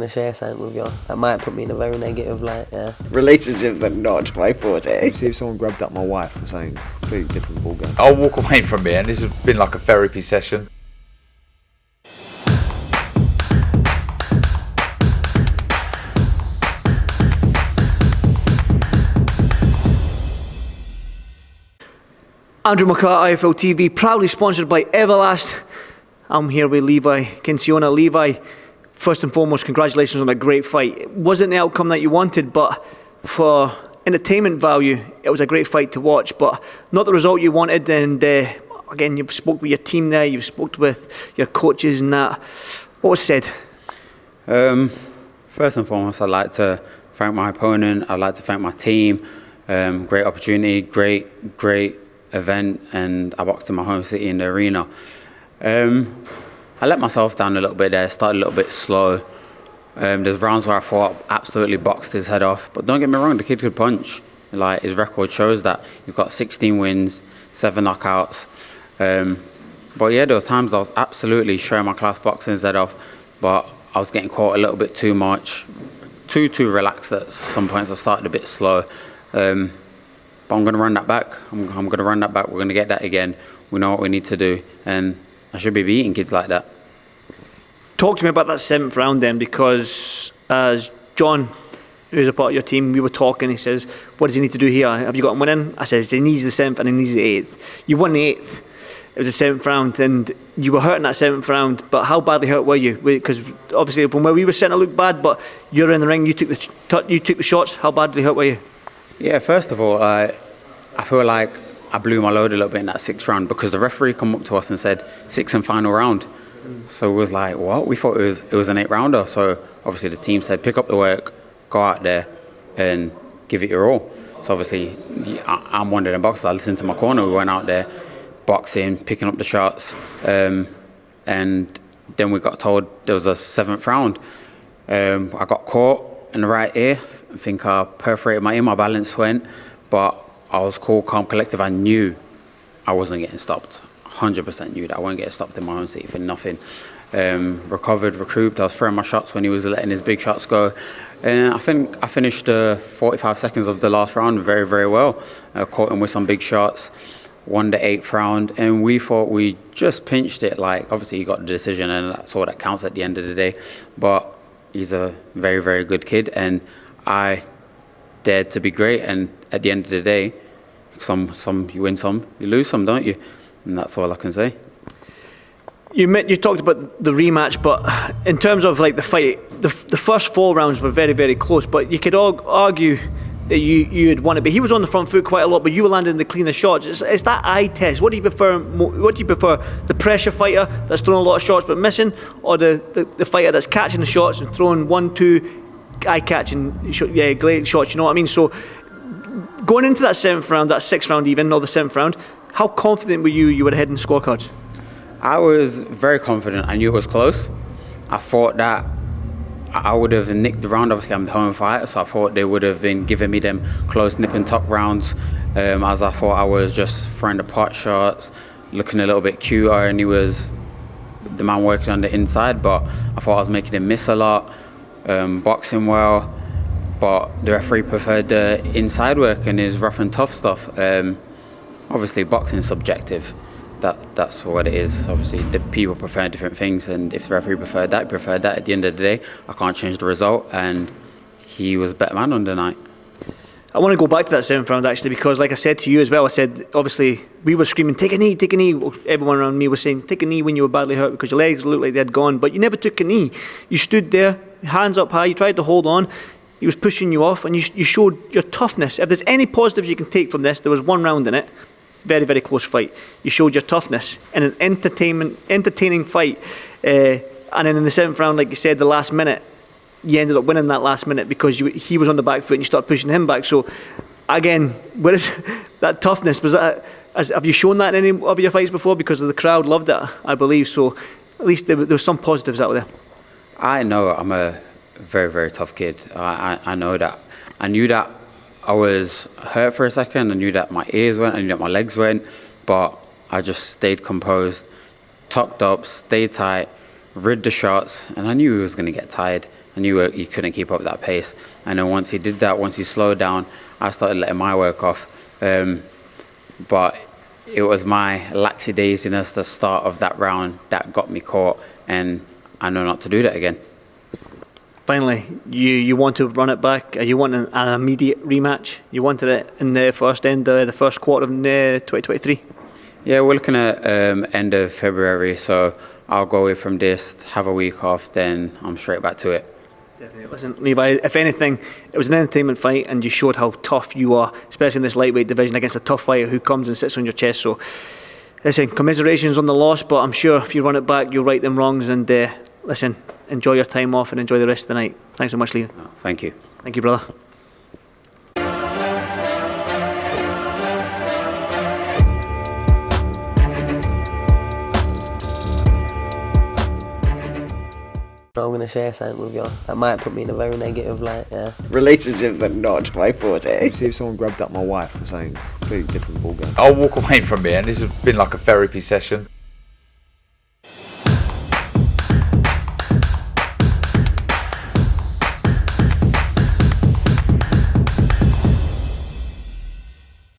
to share something with you. That might put me in a very negative light, yeah. Relationships are not my forte. See if someone grabbed up my wife or something, completely different ballgame. I'll walk away from here, and this has been like a therapy session. Andrew McCART, IFL TV, proudly sponsored by Everlast. I'm here with Levi Kinsiona. Levi, first and foremost, congratulations on a great fight. It wasn't the outcome that you wanted, but for entertainment value, it was a great fight to watch, but not the result you wanted. And again, you've spoke with your team there, you've spoke with your coaches and that. What was said? First and foremost, I'd like to thank my opponent. I'd like to thank my team. Great opportunity, great event, and I boxed in my home city in the arena. I let myself down a little bit there, started a little bit slow. There's rounds where I thought I absolutely boxed his head off, but don't get me wrong, the kid could punch. Like, his record shows that. He's got 16 wins, 7 knockouts. But yeah, there was times I was absolutely showing my class boxing his head off, but I was getting caught a little bit too much, too relaxed at some points. I started a bit slow. But I'm going to run that back. I'm going to run that back. We're going to get that again. We know what we need to do. And I should be beating kids like that. Talk to me about that 7th round then, because as John, who's a part of your team, we were talking, he says, what does he need to do here? Have you got him winning? I said, he needs the 7th and he needs the 8th. You won the 8th. It was the 7th round and you were hurt in that 7th round, but how badly hurt were you? Because obviously from where we were sitting it looked bad, but you're in the ring, you took the shots. How badly hurt were you? Yeah, first of all, I feel like I blew my load a little bit in that 6th round because the referee come up to us and said 6th and final round. So it was like, what? We thought it was an 8-rounder. So obviously the team said, pick up the work, go out there and give it your all. So obviously I'm one of them boxers. I listened to my corner. We went out there boxing, picking up the shots. And then we got told there was a 7th round. I got caught in the right ear. I think I perforated my ear, my balance went, but I was cool, calm, collective. I knew I wasn't getting stopped. 100% knew that I wasn't getting stopped in my own seat for nothing. Recovered, recouped. I was throwing my shots when he was letting his big shots go. And I think I finished 45 seconds of the last round very, very well. Caught him with some big shots. Won the 8th round. And we thought we just pinched it. Like, obviously, he got the decision, and that's all that counts at the end of the day. But he's a very, very good kid. And I dared to be great, and at the end of the day, some you win some, you lose some, don't you? And that's all I can say. You talked about the rematch, but in terms of like the fight, the first 4 rounds were very, very close. But you could argue that you had won it. But he was on the front foot quite a lot, but you were landing the cleaner shots. It's that eye test. What do you prefer? The pressure fighter that's throwing a lot of shots but missing, or the fighter that's catching the shots and throwing 1, 2 eye-catching glade shots, you know what I mean? So going into that 7th round, that 6th round even, or the 7th round, how confident were you would head in the scorecards? I was very confident. I knew it was close. I thought that I would have nicked the round. Obviously, I'm the home fighter, so I thought they would have been giving me them close nipping top rounds, as I thought I was just throwing the pot shots, looking a little bit cuter, and he was the man working on the inside, but I thought I was making him miss a lot. Boxing well, but the referee preferred the inside work and his rough and tough stuff. Obviously, boxing is subjective. That's what it is. Obviously, the people prefer different things, and if the referee preferred that, he preferred that. At the end of the day, I can't change the result, and he was a better man on the night. I want to go back to that 7th round actually, because like I said to you as well, I said obviously we were screaming take a knee, take a knee. Everyone around me was saying take a knee when you were badly hurt because your legs looked like they had gone, but you never took a knee. You stood there, hands up high, you tried to hold on. He was pushing you off, and you showed your toughness. If there's any positives you can take from this, there was 1 round in it. Very, very close fight. You showed your toughness in an entertaining fight. And then in the 7th round, like you said, the last minute, you ended up winning that last minute because he was on the back foot and you started pushing him back. So, again, where is that toughness? Have you shown that in any of your fights before? Because the crowd loved it, I believe. So, at least there was some positives out there. I know I'm a very, very tough kid. I know that. I knew that I was hurt for a second. I knew that my ears went. I knew that my legs went. But I just stayed composed, tucked up, stayed tight, rid the shots. And I knew he was going to get tired. I knew he couldn't keep up that pace. And then once he did that, once he slowed down, I started letting my work off. But it was my lackadaisiness, the start of that round, that got me caught, and I know not to do that again. Finally, you want to run it back. You want an immediate rematch. You wanted it in the first quarter of 2023. Yeah, we're looking at end of February, so I'll go away from this, have a week off, then I'm straight back to it. Definitely. Listen, Levi, if anything, it was an entertainment fight and you showed how tough you are, especially in this lightweight division against a tough fighter who comes and sits on your chest. So, listen, commiserations on the loss, but I'm sure if you run it back, you'll right them wrongs. And listen, enjoy your time off and enjoy the rest of the night. Thanks so much, Levi. Thank you. Thank you, brother. I'm going to share something with you. That might put me in a very negative light, yeah. Relationships are not my forte. See if someone grabbed up my wife or something, completely different ballgame. I'll walk away from it, and this has been like a therapy session.